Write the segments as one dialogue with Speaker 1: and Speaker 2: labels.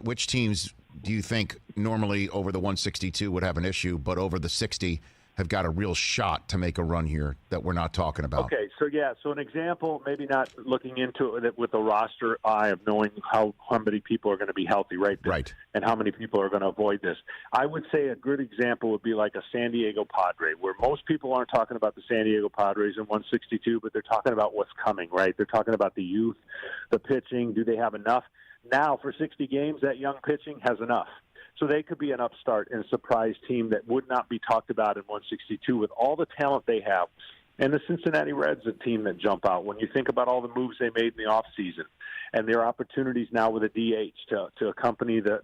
Speaker 1: which teams do you think normally over the 162 would have an issue, but over the 60 have got a real shot to make a run here that we're not talking about?
Speaker 2: Okay, so an example, maybe not looking into it with the roster eye of knowing how many people are going to be healthy, right? And how many people are going to avoid this. I would say a good example would be like a San Diego Padre, where most people aren't talking about the San Diego Padres in 162, but they're talking about what's coming, right? They're talking about the youth, the pitching. Do they have enough? Now, for 60 games, that young pitching has enough. So they could be an upstart and a surprise team that would not be talked about in 162 with all the talent they have. And the Cincinnati Reds, a team that jump out. When you think about all the moves they made in the offseason and their opportunities now with a DH to accompany the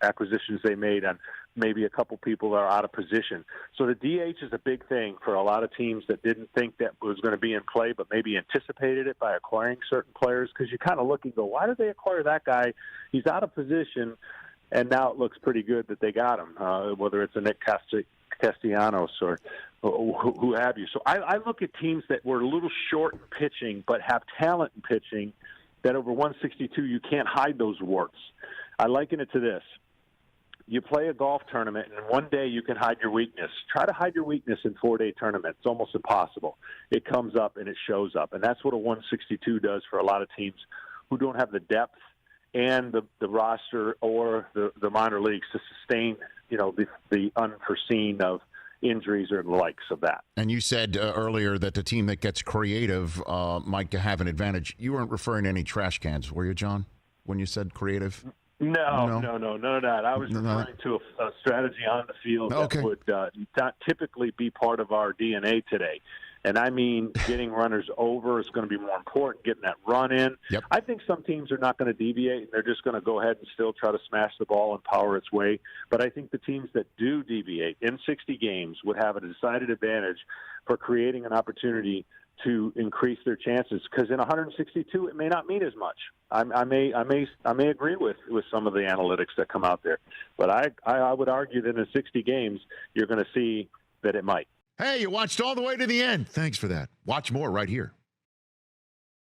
Speaker 2: acquisitions they made and maybe a couple people that are out of position. So the DH is a big thing for a lot of teams that didn't think that was going to be in play but maybe anticipated it by acquiring certain players, because you kind of look and go, why did they acquire that guy? He's out of position. And now it looks pretty good that they got him, whether it's a Nick Castellanos or who have you. So I look at teams that were a little short in pitching but have talent in pitching that over 162 you can't hide those warts. I liken it to this. You play a golf tournament, and one day you can hide your weakness. Try to hide your weakness in 4-day tournament. It's almost impossible. It comes up and it shows up. And that's what a 162 does for a lot of teams who don't have the depth and the roster or the minor leagues to sustain, the unforeseen of injuries or the likes of that.
Speaker 1: And you said earlier that the team that gets creative might have an advantage. You weren't referring to any trash cans, were you, John, when you said creative?
Speaker 2: No, none of that. I was referring to a strategy on the field that would not typically be part of our DNA today. And I mean, getting runners over is going to be more important, getting that run in.
Speaker 1: Yep.
Speaker 2: I think some teams are not going to deviate, and they're just going to go ahead and still try to smash the ball and power its way. But I think the teams that do deviate in 60 games would have a decided advantage for creating an opportunity to increase their chances, because in 162 it may not mean as much. I may agree with some of the analytics that come out there, but I would argue that in 60 games you're going to see that it might.
Speaker 1: Hey, you watched all the way to the end. Thanks for that. Watch more right here.